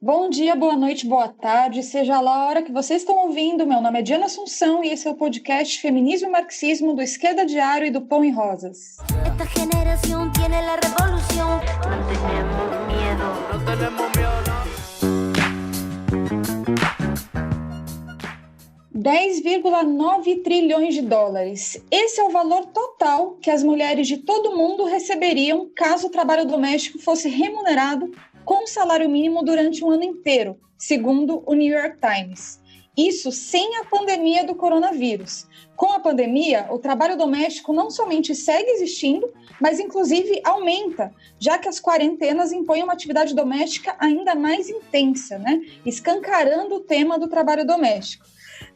Bom dia, boa noite, boa tarde, seja lá a hora que vocês estão ouvindo. Meu nome é Diana Assunção e esse é o podcast Feminismo e Marxismo do Esquerda Diário e do Pão e Rosas. Esta geração tem a revolução. Não temos medo. Não temos medo. 10,9 trilhões de dólares. Esse é o valor total que as mulheres de todo o mundo receberiam caso o trabalho doméstico fosse remunerado com salário mínimo durante um ano inteiro, segundo o New York Times. Isso sem a pandemia do coronavírus. Com a pandemia, o trabalho doméstico não somente segue existindo, mas inclusive aumenta, já que as quarentenas impõem uma atividade doméstica ainda mais intensa, escancarando o tema do trabalho doméstico.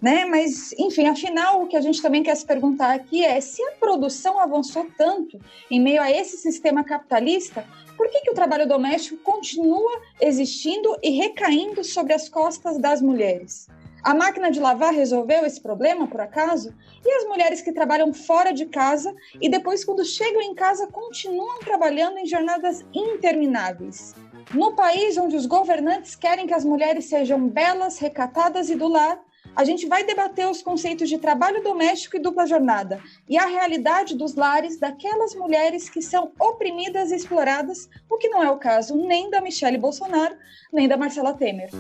Mas, enfim, afinal, o que a gente também quer se perguntar aqui é se a produção avançou tanto em meio a esse sistema capitalista, por que o trabalho doméstico continua existindo e recaindo sobre as costas das mulheres? A máquina de lavar resolveu esse problema, por acaso? E as mulheres que trabalham fora de casa e depois, quando chegam em casa, continuam trabalhando em jornadas intermináveis? No país onde os governantes querem que as mulheres sejam belas, recatadas e do lar, a gente vai debater os conceitos de trabalho doméstico e dupla jornada e a realidade dos lares daquelas mulheres que são oprimidas e exploradas, o que não é o caso nem da Michelle Bolsonaro, nem da Marcela Temer.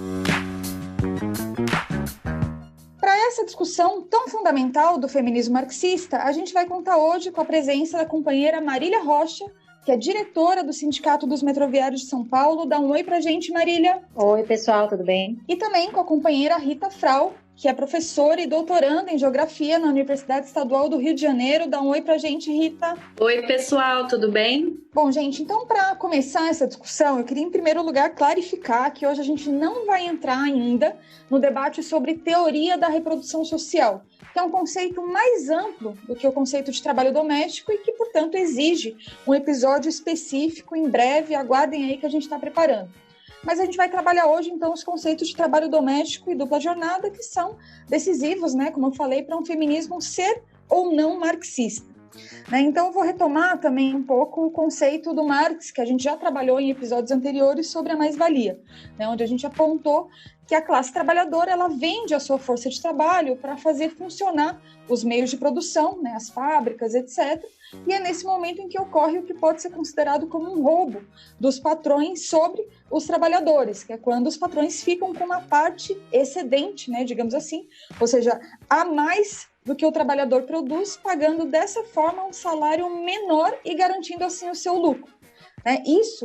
Para essa discussão tão fundamental do feminismo marxista, a gente vai contar hoje com a presença da companheira Marília Rocha, que é diretora do Sindicato dos Metroviários de São Paulo. Dá um oi pra gente, Marília. Oi, pessoal, tudo bem? E também com a companheira Rita Frau, que é professora e doutoranda em Geografia na Universidade Estadual do Rio de Janeiro. Dá um oi pra gente, Rita. Oi, pessoal, tudo bem? Bom, gente, então para começar essa discussão, eu queria em primeiro lugar clarificar que hoje a gente não vai entrar ainda no debate sobre teoria da reprodução social, que é um conceito mais amplo do que o conceito de trabalho doméstico e que, portanto, exige um episódio específico em breve. Aguardem aí que a gente está preparando. Mas a gente vai trabalhar hoje, então, os conceitos de trabalho doméstico e dupla jornada, que são decisivos, como eu falei, para um feminismo ser ou não marxista. Então, eu vou retomar também um pouco o conceito do Marx, que a gente já trabalhou em episódios anteriores sobre a mais-valia, onde a gente apontou que a classe trabalhadora ela vende a sua força de trabalho para fazer funcionar os meios de produção, as fábricas, etc. E é nesse momento em que ocorre o que pode ser considerado como um roubo dos patrões sobre os trabalhadores, que é quando os patrões ficam com uma parte excedente, digamos assim, ou seja, a mais do que o trabalhador produz, pagando dessa forma um salário menor e garantindo assim o seu lucro.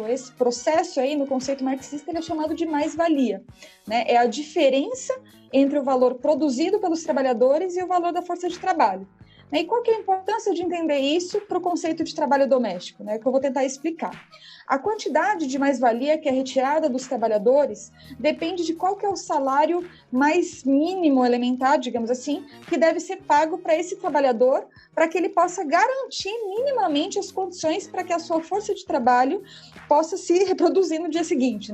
Esse processo aí no conceito marxista ele é chamado de mais-valia. É a diferença entre o valor produzido pelos trabalhadores e o valor da força de trabalho. E qual que é a importância de entender isso para o conceito de trabalho doméstico, que eu vou tentar explicar. A quantidade de mais-valia que é retirada dos trabalhadores depende de qual que é o salário mais mínimo elementar, digamos assim, que deve ser pago para esse trabalhador, para que ele possa garantir minimamente as condições para que a sua força de trabalho possa se reproduzir no dia seguinte,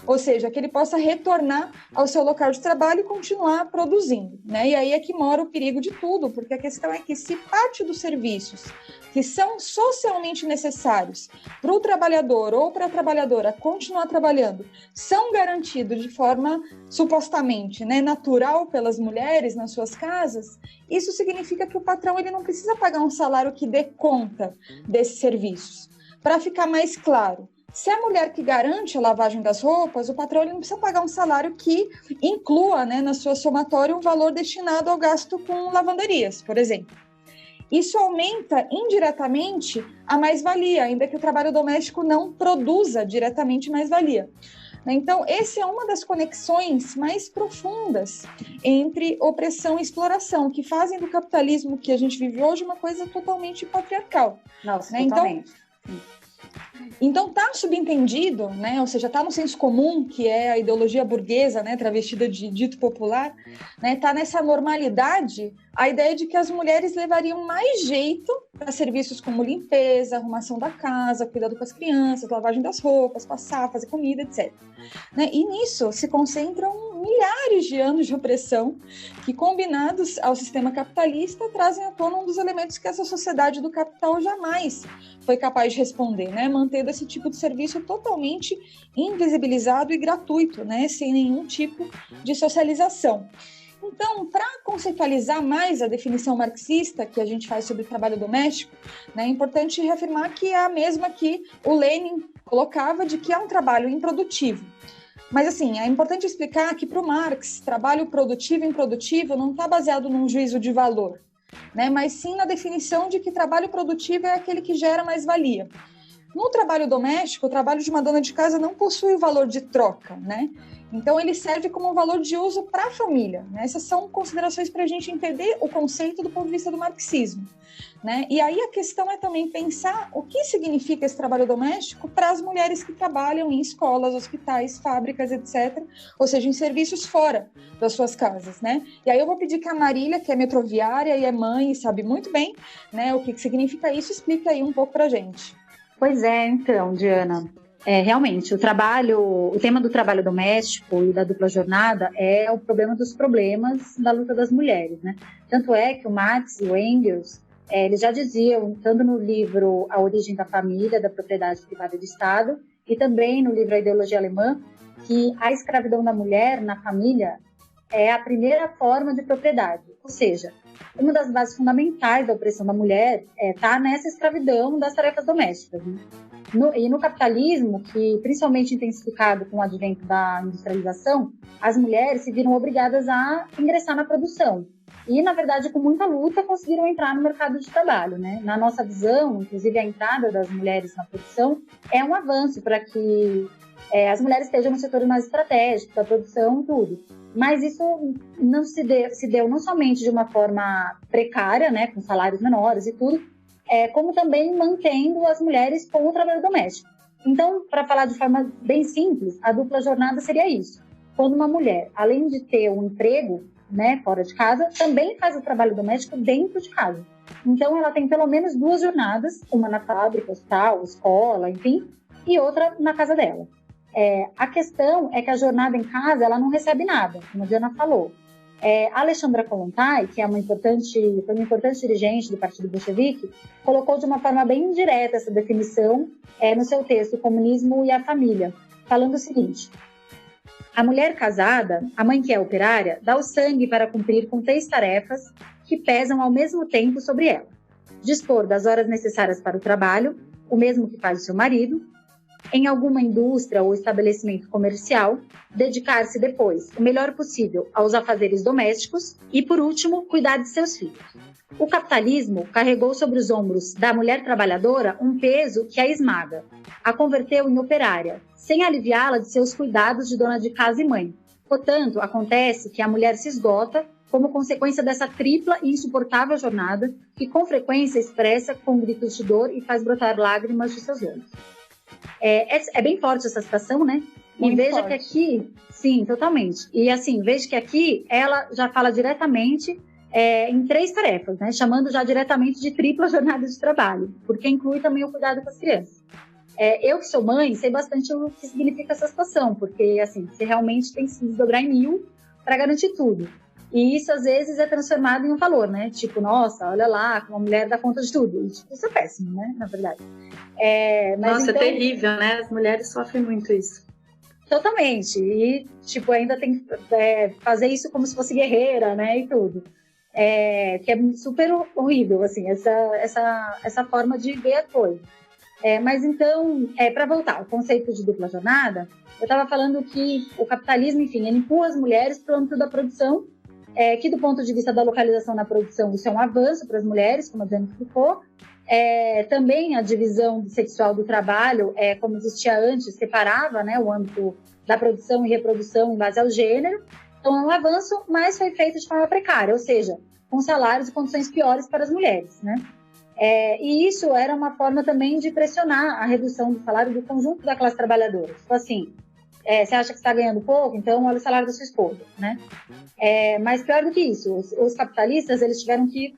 Ou seja, que ele possa retornar ao seu local de trabalho e continuar produzindo, E aí é que mora o perigo de tudo, porque a questão é que se parte dos serviços que são socialmente necessários para o trabalhador ou para a trabalhadora continuar trabalhando são garantidos de forma supostamente natural pelas mulheres nas suas casas, isso significa que o patrão ele não precisa pagar um salário que dê conta desses serviços. Para ficar mais claro, se a mulher que garante a lavagem das roupas, o patrão ele não precisa pagar um salário que inclua na sua somatória um valor destinado ao gasto com lavanderias, por exemplo. Isso aumenta indiretamente a mais-valia, ainda que o trabalho doméstico não produza diretamente mais-valia. Então, essa é uma das conexões mais profundas entre opressão e exploração, que fazem do capitalismo que a gente vive hoje uma coisa totalmente patriarcal. Nossa, totalmente. Então está subentendido, ou seja, está no senso comum, que é a ideologia burguesa, travestida de dito popular, está nessa normalidade a ideia de que as mulheres levariam mais jeito para serviços como limpeza, arrumação da casa, cuidado com as crianças, lavagem das roupas, passar, fazer comida, etc. Né? E nisso se concentram milhares de anos de opressão que, combinados ao sistema capitalista, trazem à tona um dos elementos que essa sociedade do capital jamais foi capaz de responder, né? Mantendo esse tipo de serviço totalmente invisibilizado e gratuito, né? Sem nenhum tipo de socialização. Então, para conceitualizar mais a definição marxista que a gente faz sobre trabalho doméstico, né, é importante reafirmar que é a mesma que o Lenin colocava de que é um trabalho improdutivo. Mas, assim, é importante explicar que, para o Marx, trabalho produtivo e improdutivo não está baseado num juízo de valor, né, mas sim na definição de que trabalho produtivo é aquele que gera mais-valia. No trabalho doméstico, o trabalho de uma dona de casa não possui o valor de troca, né? Então, ele serve como um valor de uso para a família, né? Essas são considerações para a gente entender o conceito do ponto de vista do marxismo, né? E aí a questão é também pensar o que significa esse trabalho doméstico para as mulheres que trabalham em escolas, hospitais, fábricas, etc., ou seja, em serviços fora das suas casas, né? E aí eu vou pedir que a Marília, que é metroviária e é mãe e sabe muito bem, né, o que significa isso, explique aí um pouco para a gente. Pois é, então, Diana, realmente, o tema do trabalho doméstico e da dupla jornada é o problema dos problemas da luta das mulheres, né? Tanto é que o Marx e o Engels, eles já diziam, tanto no livro A Origem da Família, da Propriedade Privada do Estado, e também no livro A Ideologia Alemã, que a escravidão da mulher na família é a primeira forma de propriedade, ou seja, uma das bases fundamentais da opressão da mulher está nessa escravidão das tarefas domésticas, né? E no capitalismo, que principalmente intensificado com o advento da industrialização, as mulheres se viram obrigadas a ingressar na produção. E, na verdade, com muita luta, conseguiram entrar no mercado de trabalho, né? Na nossa visão, inclusive a entrada das mulheres na produção é um avanço para que as mulheres estejam no setor mais estratégico da produção, tudo. Mas isso não se deu não somente de uma forma precária, né, com salários menores e tudo, como também mantendo as mulheres com o trabalho doméstico. Então, para falar de forma bem simples, a dupla jornada seria isso. Quando uma mulher, além de ter um emprego, né, fora de casa, também faz o trabalho doméstico dentro de casa. Então, ela tem pelo menos 2 jornadas, uma na fábrica, hospital, escola, enfim, e outra na casa dela. A questão é que a jornada em casa, ela não recebe nada, como a Diana falou. A Alexandra Kollontai, que foi uma importante dirigente do Partido Bolchevique, colocou de uma forma bem indireta essa definição no seu texto O Comunismo e a Família, falando o seguinte: a mulher casada, a mãe que é operária, dá o sangue para cumprir com 3 tarefas que pesam ao mesmo tempo sobre ela: dispor das horas necessárias para o trabalho, o mesmo que faz o seu marido, em alguma indústria ou estabelecimento comercial, dedicar-se depois, o melhor possível, aos afazeres domésticos e, por último, cuidar de seus filhos. O capitalismo carregou sobre os ombros da mulher trabalhadora um peso que a esmaga, a converteu em operária, sem aliviá-la de seus cuidados de dona de casa e mãe. Portanto, acontece que a mulher se esgota como consequência dessa tripla e insuportável jornada que, com frequência, expressa com gritos de dor e faz brotar lágrimas de seus olhos. É bem forte essa citação, né? Muito e veja forte. Que aqui, sim, totalmente. E assim, veja que aqui ela já fala diretamente em 3 tarefas, né? Chamando já diretamente de tripla jornada de trabalho, porque inclui também o cuidado com as crianças. Eu que sou mãe, sei bastante o que significa essa situação, porque assim, você realmente tem que se desdobrar em 1000 para garantir tudo. E isso, às vezes, é transformado em um valor, né? Tipo, nossa, olha lá, como a mulher dá conta de tudo. Isso é péssimo, né? Na verdade. Nossa, então, é terrível, né? As mulheres sofrem muito isso. Totalmente. E, tipo, ainda tem que fazer isso como se fosse guerreira, né? E tudo. Que é super horrível, assim, essa forma de ver a coisa. Mas então, para voltar ao conceito de dupla jornada, eu estava falando que o capitalismo, enfim, ele empurra as mulheres para o âmbito da produção, que do ponto de vista da localização na produção, isso é um avanço para as mulheres, como a Diana explicou. Também a divisão sexual do trabalho, como existia antes, separava, né, o âmbito da produção e reprodução em base ao gênero. Então é um avanço, mas foi feito de forma precária, ou seja, com salários e condições piores para as mulheres, né? E isso era uma forma também de pressionar a redução do salário do conjunto da classe trabalhadora. Então, assim, você acha que está ganhando pouco, então olha o salário da sua esposa, né? Mas pior do que isso, os capitalistas, eles tiveram que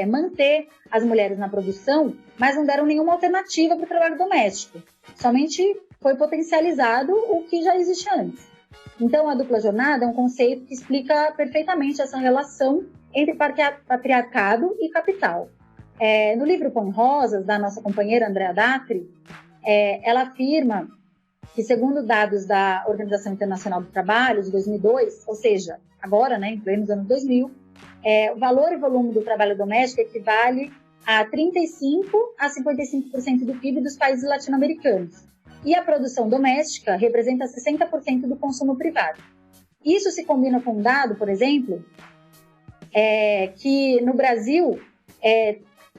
manter as mulheres na produção, mas não deram nenhuma alternativa para o trabalho doméstico. Somente foi potencializado o que já existia antes. Então, a dupla jornada é um conceito que explica perfeitamente essa relação entre patriarcado e capital. No livro Pão e Rosas, da nossa companheira Andrea Datri, ela afirma que, segundo dados da Organização Internacional do Trabalho de 2002, ou seja, agora, né, em plenos anos 2000, o valor e volume do trabalho doméstico equivale a 35% a 55% do PIB dos países latino-americanos. E a produção doméstica representa 60% do consumo privado. Isso se combina com um dado, por exemplo, que no Brasil,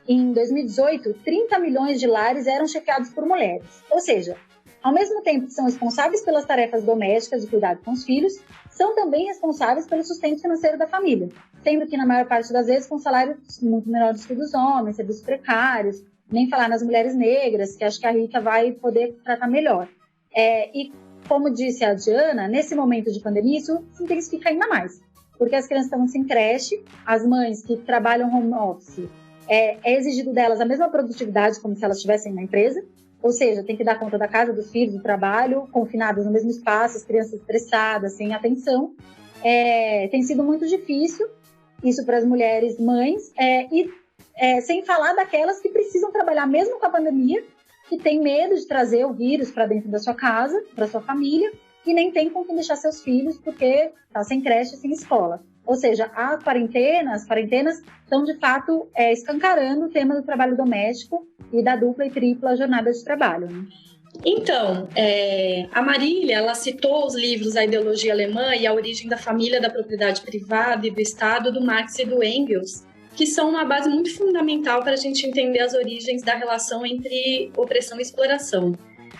em 2018, 30 milhões de lares eram chefiados por mulheres. Ou seja, ao mesmo tempo que são responsáveis pelas tarefas domésticas de cuidado com os filhos, são também responsáveis pelo sustento financeiro da família, sendo que, na maior parte das vezes, com salários muito menores que o dos homens, serviços precários, nem falar nas mulheres negras, que acho que a Rita vai poder tratar melhor. E, como disse a Diana, nesse momento de pandemia, isso se intensifica ainda mais, porque as crianças estão sem creche, as mães que trabalham home office, é exigido delas a mesma produtividade como se elas estivessem na empresa, ou seja, tem que dar conta da casa, dos filhos, do trabalho, confinadas no mesmo espaço, as crianças estressadas, sem atenção. Tem sido muito difícil isso para as mulheres mães, sem falar daquelas que precisam trabalhar mesmo com a pandemia, que tem medo de trazer o vírus para dentro da sua casa, para sua família, e nem tem com quem deixar seus filhos porque está sem creche, sem escola. Ou seja, as quarentenas estão, de fato, escancarando o tema do trabalho doméstico e da dupla e tripla jornada de trabalho, né? Então, a Marília, ela citou os livros A Ideologia Alemã e A Origem da Família, da Propriedade Privada e do Estado, do Marx e do Engels, que são uma base muito fundamental para a gente entender as origens da relação entre opressão e exploração.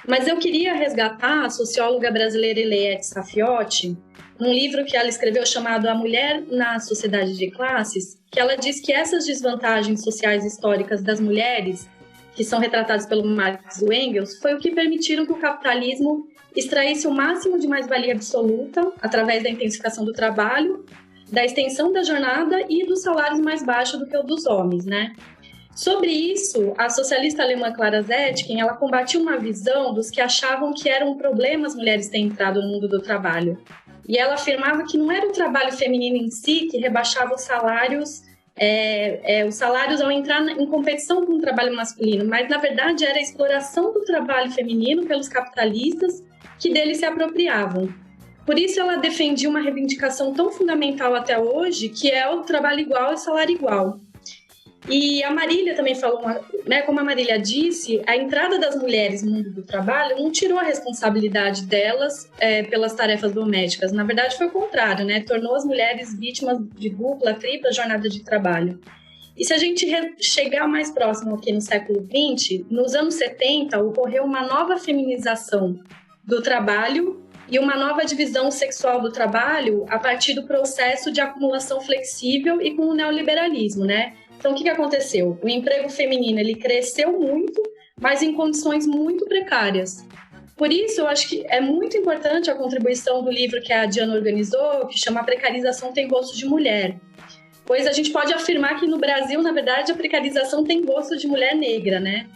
Mas eu queria resgatar a socióloga brasileira Eliette Safiotti, num livro que ela escreveu chamado A Mulher na Sociedade de Classes, que ela diz que essas desvantagens sociais históricas das mulheres, que são retratadas pelo Marx e Engels, foi o que permitiram que o capitalismo extraísse o máximo de mais-valia absoluta através da intensificação do trabalho, da extensão da jornada e dos salários mais baixos do que o dos homens, né? Sobre isso, a socialista alemã Clara Zetkin, ela combatia uma visão dos que achavam que era um problema as mulheres terem entrado no mundo do trabalho. E ela afirmava que não era o trabalho feminino em si que rebaixava os salários ao entrar em competição com o trabalho masculino, mas, na verdade, era a exploração do trabalho feminino pelos capitalistas que dele se apropriavam. Por isso, ela defendia uma reivindicação tão fundamental até hoje, que é o trabalho igual e salário igual. E a Marília também falou, né, como a Marília disse, a entrada das mulheres no mundo do trabalho não tirou a responsabilidade delas pelas tarefas domésticas. Na verdade, foi o contrário, né? Tornou as mulheres vítimas de dupla, tripla jornada de trabalho. E se a gente chegar mais próximo aqui no século XX, nos anos 70, ocorreu uma nova feminização do trabalho e uma nova divisão sexual do trabalho a partir do processo de acumulação flexível e com o neoliberalismo, né? Então, o que aconteceu? O emprego feminino ele cresceu muito, mas em condições muito precárias. Por isso, eu acho que é muito importante a contribuição do livro que a Diana organizou, que chama A Precarização Tem Gosto de Mulher. Pois a gente pode afirmar que no Brasil, na verdade, a precarização tem gosto de mulher negra, né?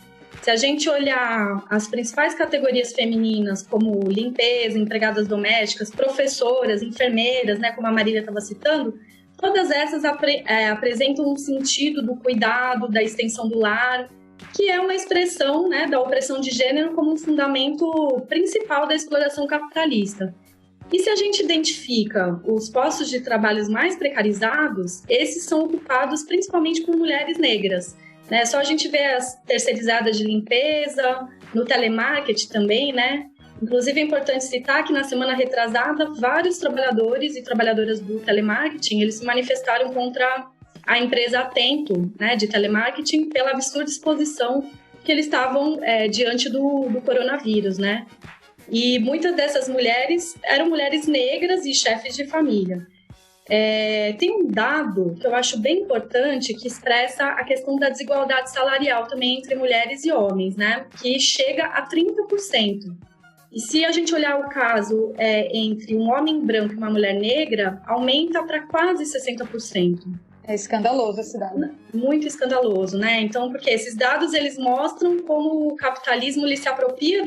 Se a gente olhar as principais categorias femininas, como limpeza, empregadas domésticas, professoras, enfermeiras, né, como a Marília estava citando, todas essas apresentam um sentido do cuidado, da extensão do lar, que é uma expressão, né, da opressão de gênero como um fundamento principal da exploração capitalista. E se a gente identifica os postos de trabalho mais precarizados, esses são ocupados principalmente por mulheres negras, né? Só a gente vê as terceirizadas de limpeza, no telemarketing também, né? Inclusive, é importante citar que na semana retrasada, vários trabalhadores e trabalhadoras do telemarketing, eles se manifestaram contra a empresa Atento, né, de telemarketing, pela absurda exposição que eles estavam diante do coronavírus, né? E muitas dessas mulheres eram mulheres negras e chefes de família. Tem um dado que eu acho bem importante que expressa a questão da desigualdade salarial também entre mulheres e homens, né? Que chega a 30%. E se a gente olhar o caso entre um homem branco e uma mulher negra, aumenta para quase 60%. É escandaloso esse dado. Muito escandaloso, né? Então, porque esses dados, eles mostram como o capitalismo ele se apropria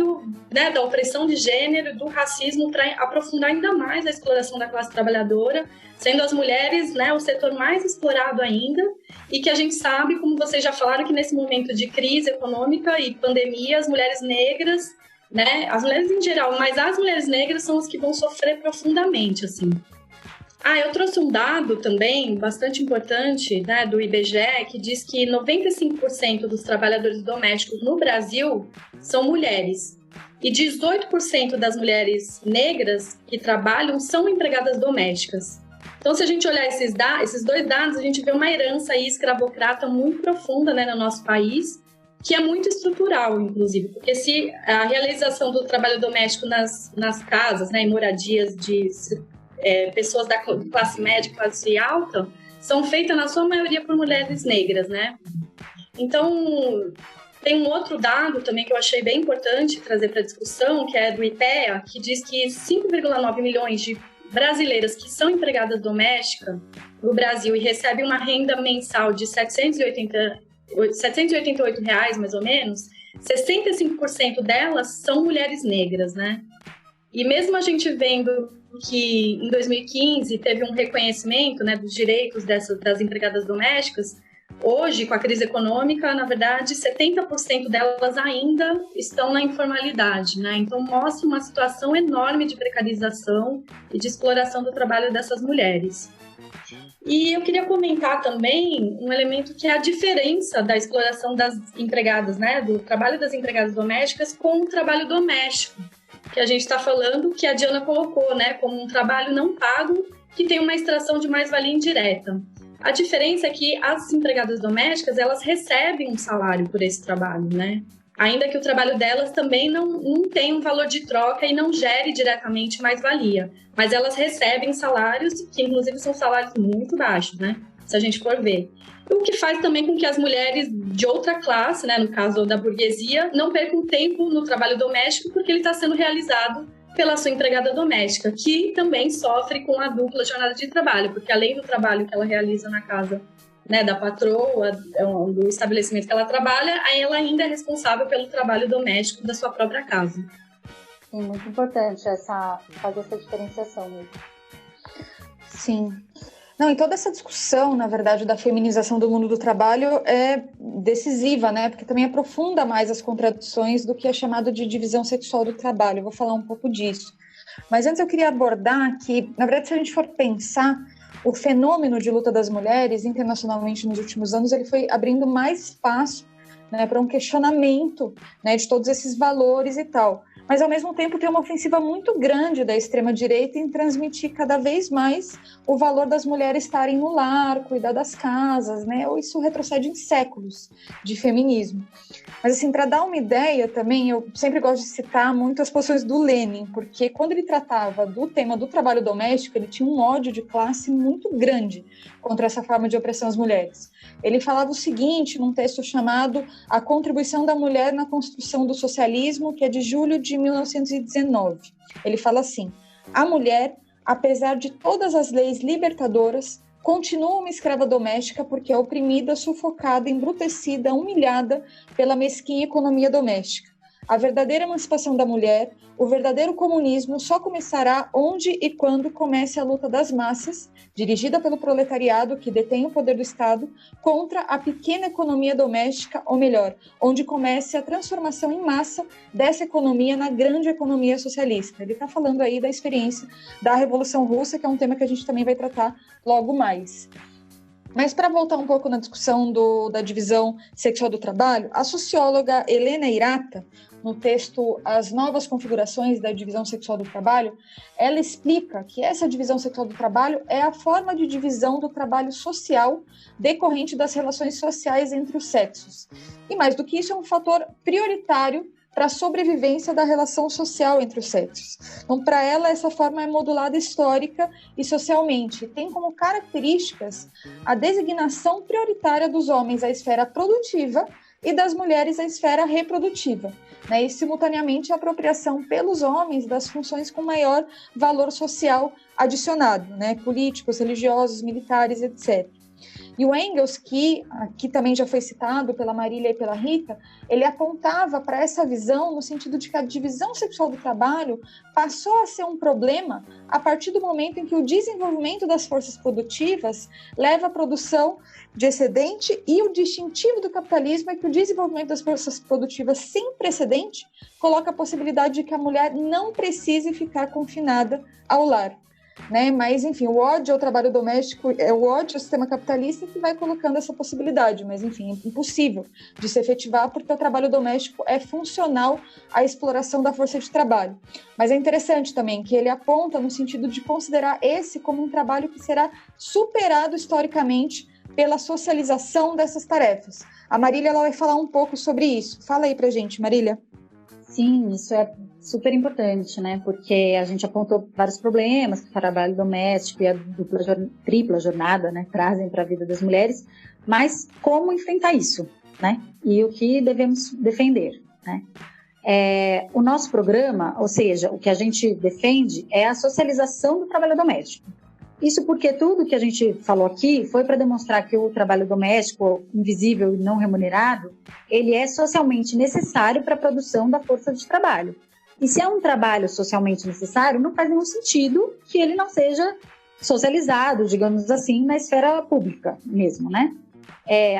da opressão de gênero, do racismo, para aprofundar ainda mais a exploração da classe trabalhadora, sendo as mulheres, né, o setor mais explorado ainda, e que a gente sabe, como vocês já falaram, que nesse momento de crise econômica e pandemia, as mulheres negras, né, as mulheres em geral, mas as mulheres negras são as que vão sofrer profundamente, assim. Eu trouxe um dado também bastante importante, né, do IBGE, que diz que 95% dos trabalhadores domésticos no Brasil são mulheres. E 18% das mulheres negras que trabalham são empregadas domésticas. Então, se a gente olhar esses dois dados, a gente vê uma herança aí escravocrata muito profunda, né, no nosso país, que é muito estrutural, inclusive. Porque se a realização do trabalho doméstico nas casas, né, em moradias de pessoas da classe média, classe alta, são feitas na sua maioria por mulheres negras, né? Então, tem um outro dado também que eu achei bem importante trazer para a discussão, que é do IPEA, que diz que 5,9 milhões de brasileiras que são empregadas domésticas no Brasil e recebem uma renda mensal de R$ 788, mais ou menos, 65% delas são mulheres negras, né? E mesmo a gente vendo que em 2015 teve um reconhecimento, né, dos direitos das empregadas domésticas, hoje, com a crise econômica, na verdade, 70% delas ainda estão na informalidade, né? Então, mostra uma situação enorme de precarização e de exploração do trabalho dessas mulheres. E eu queria comentar também um elemento que é a diferença da exploração das empregadas, né, do trabalho das empregadas domésticas com o trabalho doméstico, que a gente está falando, que a Diana colocou, né, como um trabalho não pago que tem uma extração de mais-valia indireta. A diferença é que as empregadas domésticas, elas recebem um salário por esse trabalho, né? Ainda que o trabalho delas também não tenha um valor de troca e não gere diretamente mais-valia. Mas elas recebem salários, que inclusive são salários muito baixos, né? Se a gente for ver. O que faz também com que as mulheres de outra classe, né, no caso da burguesia, não percam tempo no trabalho doméstico porque ele está sendo realizado pela sua empregada doméstica, que também sofre com a dupla jornada de trabalho, porque além do trabalho que ela realiza na casa, né, da patroa, do estabelecimento que ela trabalha, ela ainda é responsável pelo trabalho doméstico da sua própria casa. Sim, muito importante fazer essa diferenciação mesmo. Sim. Não, e toda essa discussão, na verdade, da feminização do mundo do trabalho é decisiva, né? Porque também aprofunda mais as contradições do que é chamado de divisão sexual do trabalho. Eu vou falar um pouco disso. Mas antes eu queria abordar que, na verdade, se a gente for pensar, o fenômeno de luta das mulheres internacionalmente nos últimos anos, ele foi abrindo mais espaço, né, para um questionamento, né, de todos esses valores e tal. Mas, ao mesmo tempo, tem uma ofensiva muito grande da extrema-direita em transmitir cada vez mais o valor das mulheres estarem no lar, cuidar das casas, né? Ou isso retrocede em séculos de feminismo. Mas, assim, para dar uma ideia também, eu sempre gosto de citar muito as posições do Lenin, porque quando ele tratava do tema do trabalho doméstico, ele tinha um ódio de classe muito grande contra essa forma de opressão às mulheres. Ele falava o seguinte, num texto chamado A Contribuição da Mulher na Construção do Socialismo, que é de julho de 1919. Ele fala assim: a mulher, apesar de todas as leis libertadoras, continua uma escrava doméstica porque é oprimida, sufocada, embrutecida, humilhada pela mesquinha economia doméstica. A verdadeira emancipação da mulher, o verdadeiro comunismo, só começará onde e quando comece a luta das massas, dirigida pelo proletariado que detém o poder do Estado, contra a pequena economia doméstica, ou melhor, onde comece a transformação em massa dessa economia na grande economia socialista. Ele está falando aí da experiência da Revolução Russa, que é um tema que a gente também vai tratar logo mais. Mas para voltar um pouco na discussão da divisão sexual do trabalho, a socióloga Helena Hirata, no texto As Novas Configurações da Divisão Sexual do Trabalho, ela explica que essa divisão sexual do trabalho é a forma de divisão do trabalho social decorrente das relações sociais entre os sexos. E mais do que isso, é um fator prioritário para a sobrevivência da relação social entre os sexos. Então, para ela, essa forma é modulada histórica e socialmente. Tem como características a designação prioritária dos homens à esfera produtiva e das mulheres a esfera reprodutiva, né? E, simultaneamente, a apropriação pelos homens das funções com maior valor social adicionado, né? Políticos, religiosos, militares, etc. E o Engels, que aqui também já foi citado pela Marília e pela Rita, ele apontava para essa visão no sentido de que a divisão sexual do trabalho passou a ser um problema a partir do momento em que o desenvolvimento das forças produtivas leva à produção de excedente, e o distintivo do capitalismo é que o desenvolvimento das forças produtivas sem precedente coloca a possibilidade de que a mulher não precise ficar confinada ao lar. Né? Mas, enfim, o ódio ao trabalho doméstico é o ódio ao sistema capitalista que vai colocando essa possibilidade, mas, enfim, é impossível de se efetivar porque o trabalho doméstico é funcional à exploração da força de trabalho. Mas é interessante também que ele aponta no sentido de considerar esse como um trabalho que será superado historicamente pela socialização dessas tarefas. A Marília ela vai falar um pouco sobre isso. Fala aí pra gente, Marília. Sim, isso é super importante, né? Porque a gente apontou vários problemas que o trabalho doméstico e a tripla jornada, né, trazem para a vida das mulheres, mas como enfrentar isso, né? E o que devemos defender, né? O nosso programa, ou seja, o que a gente defende é a socialização do trabalho doméstico. Isso porque tudo que a gente falou aqui foi para demonstrar que o trabalho doméstico, invisível e não remunerado, ele é socialmente necessário para a produção da força de trabalho. E se é um trabalho socialmente necessário, não faz nenhum sentido que ele não seja socializado, digamos assim, na esfera pública mesmo, né?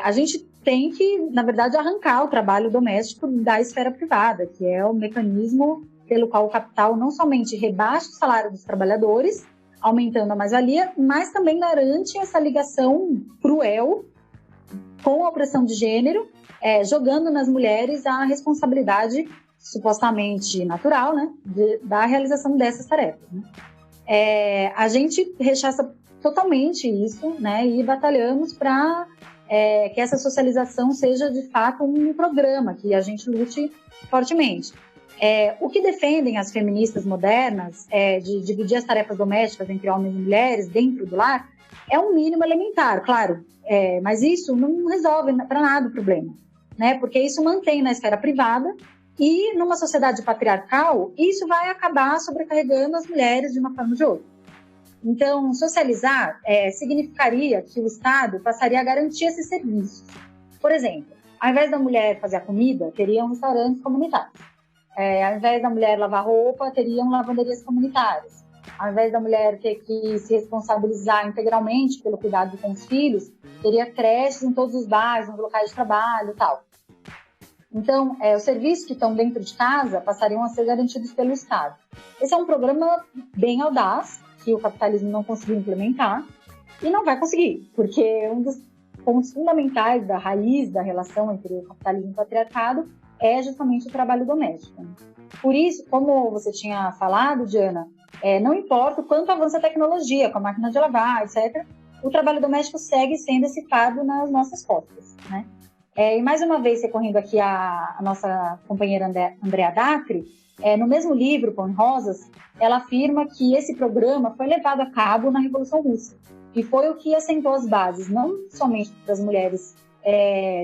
A gente tem que, na verdade, arrancar o trabalho doméstico da esfera privada, que é o mecanismo pelo qual o capital não somente rebaixa o salário dos trabalhadores, aumentando a mais-valia, mas também garante essa ligação cruel com a opressão de gênero, jogando nas mulheres a responsabilidade supostamente natural, né, da realização dessas tarefas. Né? A gente rechaça totalmente isso, né, e batalhamos para que essa socialização seja de fato um programa que a gente lute fortemente. O que defendem as feministas modernas de dividir as tarefas domésticas entre homens e mulheres dentro do lar é um mínimo elementar, claro, mas isso não resolve para nada o problema, né? Porque isso mantém na esfera privada e numa sociedade patriarcal isso vai acabar sobrecarregando as mulheres de uma forma ou de outra. Então, socializar significaria que o Estado passaria a garantir esses serviços. Por exemplo, ao invés da mulher fazer a comida, teriam restaurantes comunitários. Ao invés da mulher lavar roupa, teriam lavanderias comunitárias. Ao invés da mulher ter que se responsabilizar integralmente pelo cuidado com os filhos, teria creches em todos os bairros, nos locais de trabalho e tal. Então, os serviços que estão dentro de casa passariam a ser garantidos pelo Estado. Esse é um programa bem audaz, que o capitalismo não conseguiu implementar, e não vai conseguir, porque um dos pontos fundamentais da raiz da relação entre o capitalismo e o patriarcado é justamente o trabalho doméstico. Por isso, como você tinha falado, Diana, não importa o quanto avança a tecnologia, com a máquina de lavar, etc., o trabalho doméstico segue sendo esse fardo nas nossas costas, né? E mais uma vez, recorrendo aqui à nossa companheira Andrea Dacri, no mesmo livro, Pão e Rosas, ela afirma que esse programa foi levado a cabo na Revolução Russa, e foi o que assentou as bases, não somente para as mulheres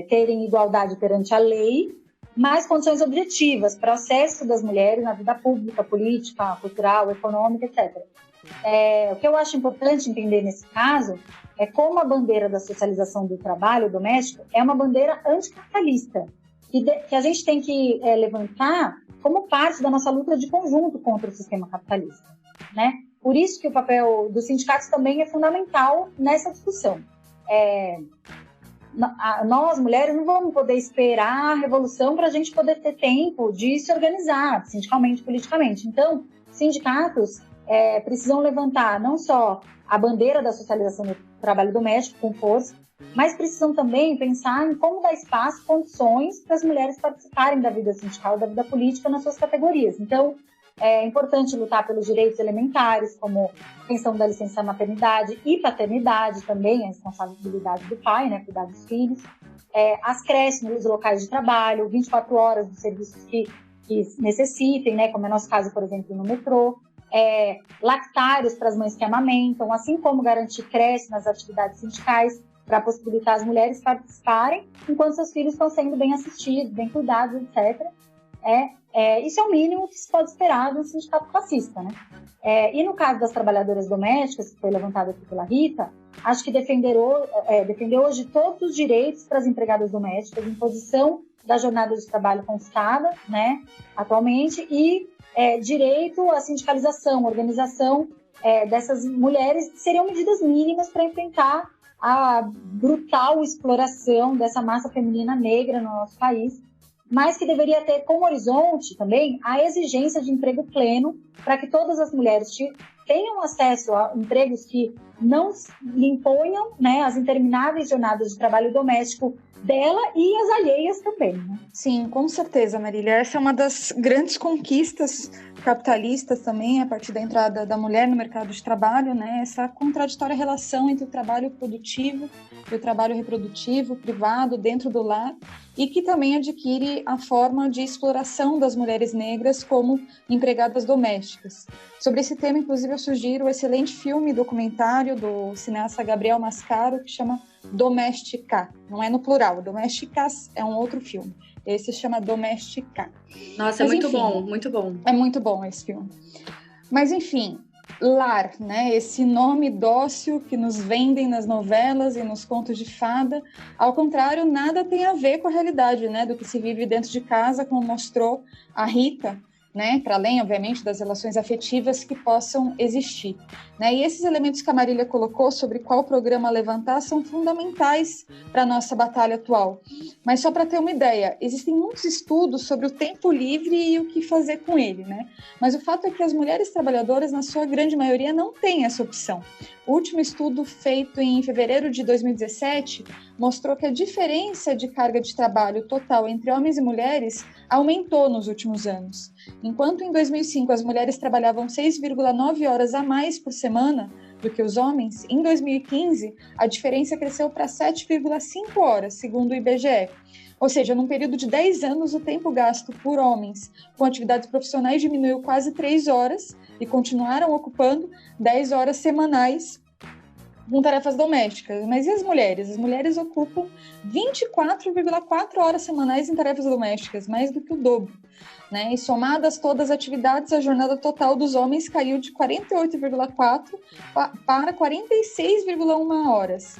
terem igualdade perante a lei, mas condições objetivas para o acesso das mulheres na vida pública, política, cultural, econômica, etc. O que eu acho importante entender nesse caso é como a bandeira da socialização do trabalho doméstico é uma bandeira anticapitalista, que a gente tem que levantar como parte da nossa luta de conjunto contra o sistema capitalista, né? Por isso que o papel dos sindicatos também é fundamental nessa discussão. Nós, mulheres, não vamos poder esperar a revolução para a gente poder ter tempo de se organizar sindicalmente, politicamente. Então, sindicatos precisam levantar não só a bandeira da socialização do trabalho doméstico com força, mas precisam também pensar em como dar espaço, condições para as mulheres participarem da vida sindical, da vida política nas suas categorias. Então, é importante lutar pelos direitos elementares, como a pensão da licença maternidade e paternidade também, a responsabilidade do pai, né, cuidar dos filhos. As creches nos locais de trabalho, 24 horas de serviços que necessitem, né, como é nosso caso, por exemplo, no metrô. Lactários para as mães que amamentam, assim como garantir creche nas atividades sindicais. para possibilitar as mulheres participarem enquanto seus filhos estão sendo bem assistidos, bem cuidados, etc. Isso é o mínimo que se pode esperar de um sindicato classista, né? E no caso das trabalhadoras domésticas, que foi levantado aqui pela Rita, acho que defender hoje todos os direitos para as empregadas domésticas, imposição da jornada de trabalho constada, né, atualmente, e direito à sindicalização, organização dessas mulheres, seriam medidas mínimas para enfrentar a brutal exploração dessa massa feminina negra no nosso país, mas que deveria ter como horizonte também a exigência de emprego pleno para que todas as mulheres tenham acesso a empregos que não lhe imponham, né, as intermináveis jornadas de trabalho doméstico dela e as alheias também, né? Sim, com certeza, Marília. Essa é uma das grandes conquistas capitalistas também, a partir da entrada da mulher no mercado de trabalho, né? Essa contraditória relação entre o trabalho produtivo e o trabalho reprodutivo, privado, dentro do lar, e que também adquire a forma de exploração das mulheres negras como empregadas domésticas. Sobre esse tema, inclusive, eu sugiro o excelente filme documentário do cineasta Gabriel Mascaro, que chama Doméstica. Não é no plural, Domésticas é um outro filme. Esse se chama Doméstica. Nossa, mas, muito bom, muito bom. É muito bom esse filme. Mas, enfim, lar, né? Esse nome dócil que nos vendem nas novelas e nos contos de fada, ao contrário, nada tem a ver com a realidade, né? Do que se vive dentro de casa, como mostrou a Rita, né, para além, obviamente, das relações afetivas que possam existir, né? E esses elementos que a Marília colocou sobre qual programa levantar são fundamentais para a nossa batalha atual. Mas só para ter uma ideia, existem muitos estudos sobre o tempo livre e o que fazer com ele, né? Mas o fato é que as mulheres trabalhadoras, na sua grande maioria, não têm essa opção. O último estudo feito em fevereiro de 2017 mostrou que a diferença de carga de trabalho total entre homens e mulheres aumentou nos últimos anos. Enquanto em 2005 as mulheres trabalhavam 6,9 horas a mais por semana do que os homens, em 2015 a diferença cresceu para 7,5 horas, segundo o IBGE. Ou seja, num período de 10 anos, o tempo gasto por homens com atividades profissionais diminuiu quase 3 horas e continuaram ocupando 10 horas semanais com tarefas domésticas. Mas e as mulheres? As mulheres ocupam 24,4 horas semanais em tarefas domésticas, mais do que o dobro, né? E somadas todas as atividades, a jornada total dos homens caiu de 48,4 para 46,1 horas,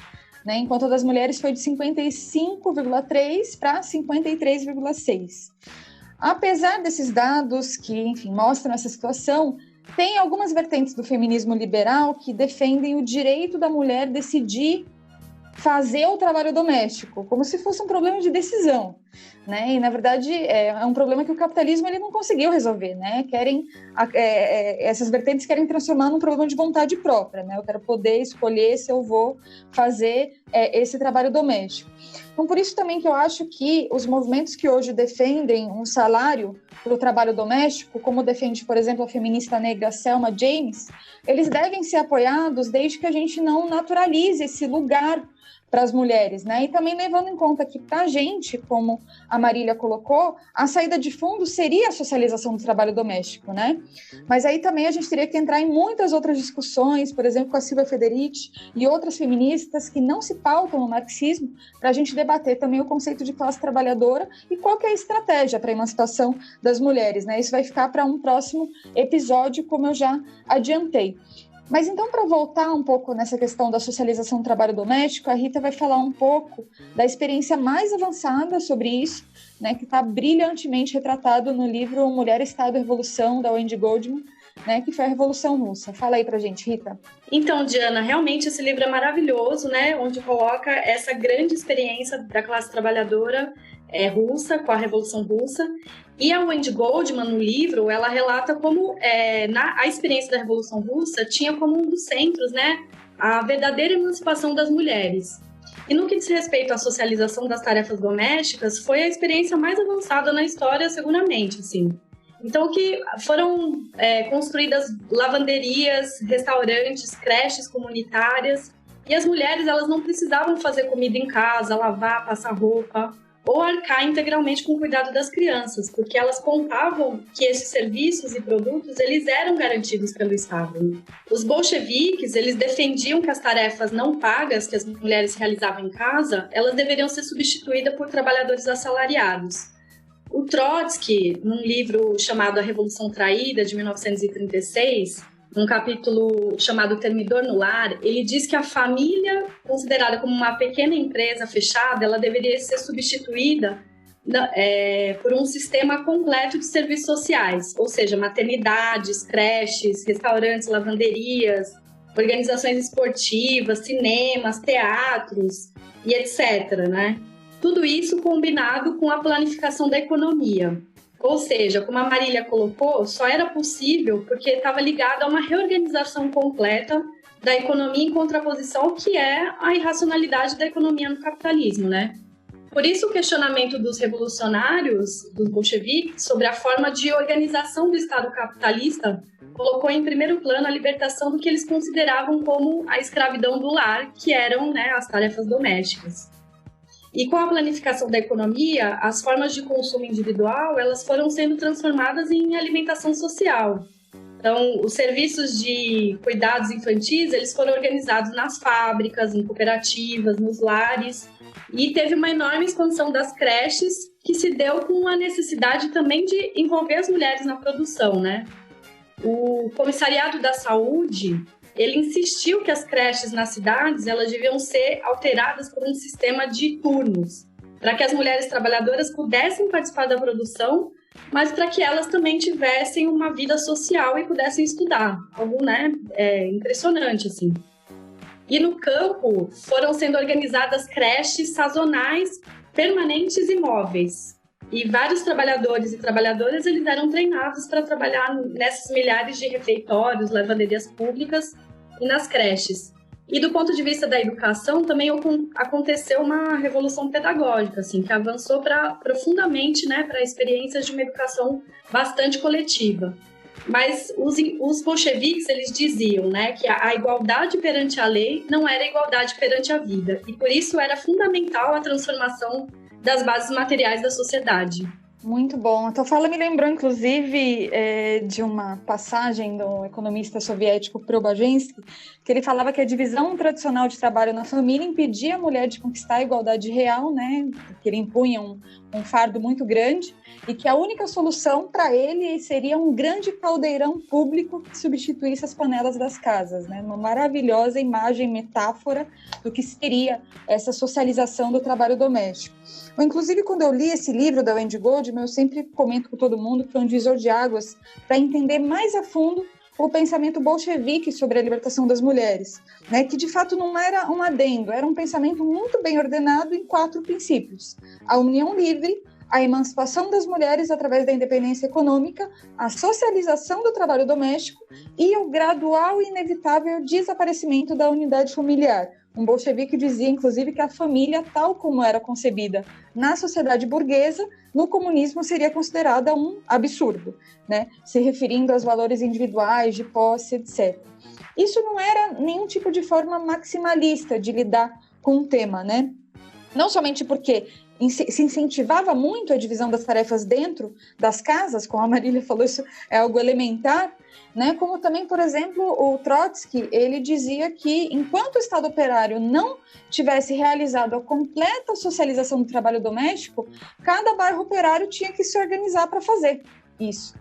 né? Enquanto a das mulheres foi de 55,3 para 53,6. Apesar desses dados que, enfim, mostram essa situação, tem algumas vertentes do feminismo liberal que defendem o direito da mulher decidir fazer o trabalho doméstico, como se fosse um problema de decisão, né? E, na verdade, é um problema que o capitalismo ele não conseguiu resolver, né? Essas vertentes querem transformar num problema de vontade própria, né? Eu quero poder escolher se eu vou fazer esse trabalho doméstico. Então, por isso também que eu acho que os movimentos que hoje defendem um salário para o trabalho doméstico, como defende, por exemplo, a feminista negra Selma James, eles devem ser apoiados desde que a gente não naturalize esse lugar para as mulheres, né? E também levando em conta que, para a gente, como a Marília colocou, a saída de fundo seria a socialização do trabalho doméstico, né? Mas aí também a gente teria que entrar em muitas outras discussões, por exemplo, com a Silvia Federici e outras feministas que não se pautam no marxismo, para a gente debater também o conceito de classe trabalhadora e qual que é a estratégia para a emancipação das mulheres, né? Isso vai ficar para um próximo episódio, como eu já adiantei. Mas então, para voltar um pouco nessa questão da socialização do trabalho doméstico, a Rita vai falar um pouco da experiência mais avançada sobre isso, né, que está brilhantemente retratado no livro Mulher, Estado e Revolução, da Wendy Goldman, né, que foi a Revolução Russa. Fala aí pra gente, Rita. Então, Diana, realmente esse livro é maravilhoso, né, onde coloca essa grande experiência da classe trabalhadora russa, com a Revolução Russa. E a Wendy Goldman, no livro, ela relata como a experiência da Revolução Russa tinha como um dos centros, né, a verdadeira emancipação das mulheres. E no que diz respeito à socialização das tarefas domésticas, foi a experiência mais avançada na história, seguramente, assim. Então, que foram construídas lavanderias, restaurantes, creches comunitárias, e as mulheres, elas não precisavam fazer comida em casa, lavar, passar roupa. ou arcar integralmente com o cuidado das crianças, porque elas contavam que esses serviços e produtos eles eram garantidos pelo Estado. Os bolcheviques eles defendiam que as tarefas não pagas que as mulheres realizavam em casa, elas deveriam ser substituídas por trabalhadores assalariados. O Trotsky, num livro chamado A Revolução Traída, de 1936, num capítulo chamado Termidor no Lar, ele diz que a família, considerada como uma pequena empresa fechada, ela deveria ser substituída por um sistema completo de serviços sociais, ou seja, maternidades, creches, restaurantes, lavanderias, organizações esportivas, cinemas, teatros e etc., né? Tudo isso combinado com a planificação da economia. Ou seja, como a Marília colocou, só era possível porque estava ligado a uma reorganização completa da economia em contraposição ao que é a irracionalidade da economia no capitalismo, né? Por isso o questionamento dos revolucionários, dos bolcheviques, sobre a forma de organização do Estado capitalista colocou em primeiro plano a libertação do que eles consideravam como a escravidão do lar, que eram, né, as tarefas domésticas. E com a planificação da economia, as formas de consumo individual elas foram sendo transformadas em alimentação social. Então, os serviços de cuidados infantis eles foram organizados nas fábricas, em cooperativas, nos lares, e teve uma enorme expansão das creches, que se deu com a necessidade também de envolver as mulheres na produção, né? O Comissariado da Saúde ele insistiu que as creches nas cidades elas deviam ser alteradas por um sistema de turnos, para que as mulheres trabalhadoras pudessem participar da produção, mas para que elas também tivessem uma vida social e pudessem estudar. Algo, né, impressionante, assim. E no campo foram sendo organizadas creches sazonais, permanentes e móveis. E vários trabalhadores e trabalhadoras eles eram treinados para trabalhar nessas milhares de refeitórios, lavanderias públicas e nas creches. E do ponto de vista da educação, também aconteceu uma revolução pedagógica, assim, que avançou profundamente, né, para experiências de uma educação bastante coletiva. Mas os bolcheviques eles diziam, né, que a igualdade perante a lei não era igualdade perante a vida. E por isso era fundamental a transformação das bases materiais da sociedade. Muito bom. A tua fala me lembrou, inclusive, de uma passagem do economista soviético Preobrazhensky, que ele falava que a divisão tradicional de trabalho na família impedia a mulher de conquistar a igualdade real, né? Que ele impunha um fardo muito grande, e que a única solução para ele seria um grande caldeirão público que substituísse as panelas das casas, né? Uma maravilhosa imagem, metáfora do que seria essa socialização do trabalho doméstico. Inclusive, quando eu li esse livro da Wendy Goldman, eu sempre comento com todo mundo que foi um divisor de águas para entender mais a fundo o pensamento bolchevique sobre a libertação das mulheres, né? Que de fato não era um adendo, era um pensamento muito bem ordenado em 4 princípios: a união livre, a emancipação das mulheres através da independência econômica, a socialização do trabalho doméstico e o gradual e inevitável desaparecimento da unidade familiar. Um bolchevique dizia, inclusive, que a família, tal como era concebida na sociedade burguesa, no comunismo seria considerada um absurdo, né? Se referindo aos valores individuais, de posse, etc. Isso não era nenhum tipo de forma maximalista de lidar com o tema, né? Não somente porque se incentivava muito a divisão das tarefas dentro das casas, como a Marília falou, isso é algo elementar, né? Como também, por exemplo, o Trotsky, ele dizia que enquanto o Estado operário não tivesse realizado a completa socialização do trabalho doméstico, cada bairro operário tinha que se organizar para fazer isso,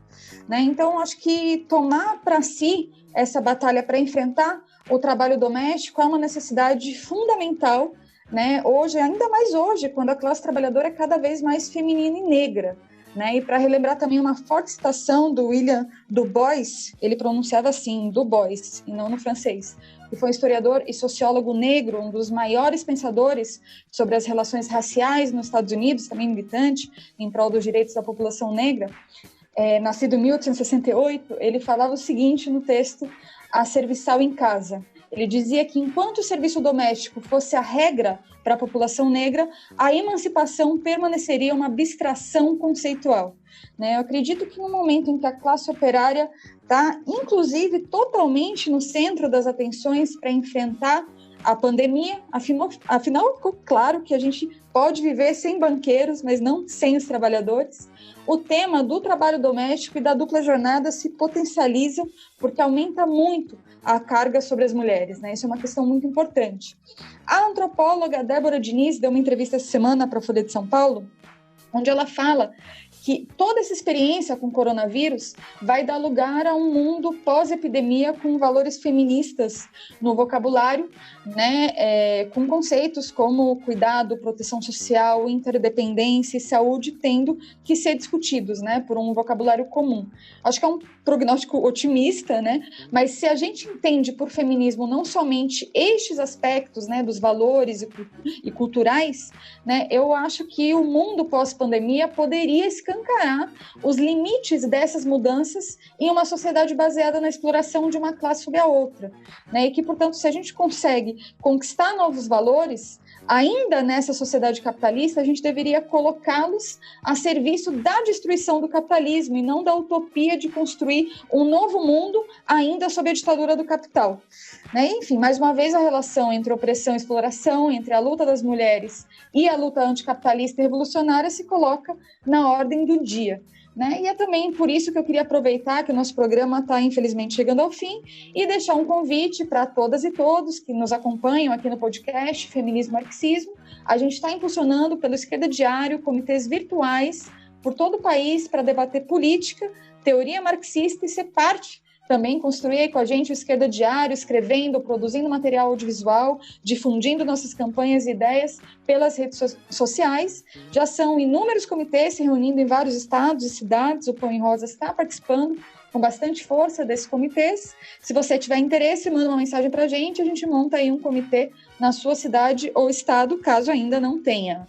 né? Então, acho que tomar para si essa batalha para enfrentar o trabalho doméstico é uma necessidade fundamental, né? Hoje, ainda mais hoje, quando a classe trabalhadora é cada vez mais feminina e negra, né? E para relembrar também uma forte citação do William Du Bois, ele pronunciava assim, Du Bois, e não no francês, que foi um historiador e sociólogo negro, um dos maiores pensadores sobre as relações raciais nos Estados Unidos, também militante em prol dos direitos da população negra. Nascido em 1868, ele falava o seguinte no texto A Serviçal em Casa. Ele dizia que enquanto o serviço doméstico fosse a regra para a população negra, a emancipação permaneceria uma abstração conceitual, né? Eu acredito que no momento em que a classe operária está, inclusive, totalmente no centro das atenções para enfrentar a pandemia, afinal ficou claro que a gente pode viver sem banqueiros, mas não sem os trabalhadores. O tema do trabalho doméstico e da dupla jornada se potencializam porque aumenta muito a carga sobre as mulheres, né? Isso é uma questão muito importante. A antropóloga Débora Diniz deu uma entrevista essa semana para a Folha de São Paulo, onde ela fala que toda essa experiência com o coronavírus vai dar lugar a um mundo pós-epidemia com valores feministas no vocabulário, né, com conceitos como cuidado, proteção social, interdependência e saúde tendo que ser discutidos, né, por um vocabulário comum. Acho que é um prognóstico otimista, né, mas se a gente entende por feminismo não somente estes aspectos, né, dos valores e culturais, né, eu acho que o mundo pós-pandemia poderia escancarar os limites dessas mudanças em uma sociedade baseada na exploração de uma classe sobre a outra, né? E que, portanto, se a gente consegue conquistar novos valores, ainda nessa sociedade capitalista, a gente deveria colocá-los a serviço da destruição do capitalismo e não da utopia de construir um novo mundo ainda sob a ditadura do capital, né? Enfim, mais uma vez, a relação entre opressão e exploração, entre a luta das mulheres e a luta anticapitalista e revolucionária se coloca na ordem do dia, né? E é também por isso que eu queria aproveitar que o nosso programa está, infelizmente, chegando ao fim e deixar um convite para todas e todos que nos acompanham aqui no podcast Feminismo e Marxismo. A gente está impulsionando pelo Esquerda Diário comitês virtuais por todo o país para debater política, teoria marxista e ser parte também, construir aí com a gente o Esquerda Diário, escrevendo, produzindo material audiovisual, difundindo nossas campanhas e ideias pelas redes sociais. Já são inúmeros comitês se reunindo em vários estados e cidades. O Pão em Rosa está participando com bastante força desses comitês. Se você tiver interesse, manda uma mensagem para a gente monta aí um comitê na sua cidade ou estado, caso ainda não tenha.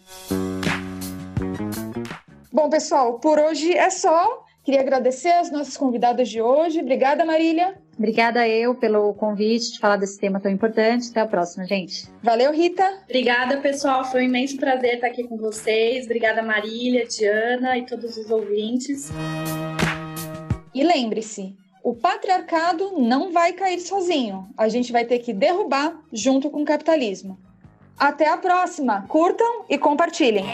Bom, pessoal, por hoje é só. Queria agradecer as nossas convidadas de hoje. Obrigada, Marília. Obrigada eu pelo convite de falar desse tema tão importante. Até a próxima, gente. Valeu, Rita. Obrigada, pessoal. Foi um imenso prazer estar aqui com vocês. Obrigada, Marília, Diana e todos os ouvintes. E lembre-se, o patriarcado não vai cair sozinho. A gente vai ter que derrubar junto com o capitalismo. Até a próxima. Curtam e compartilhem.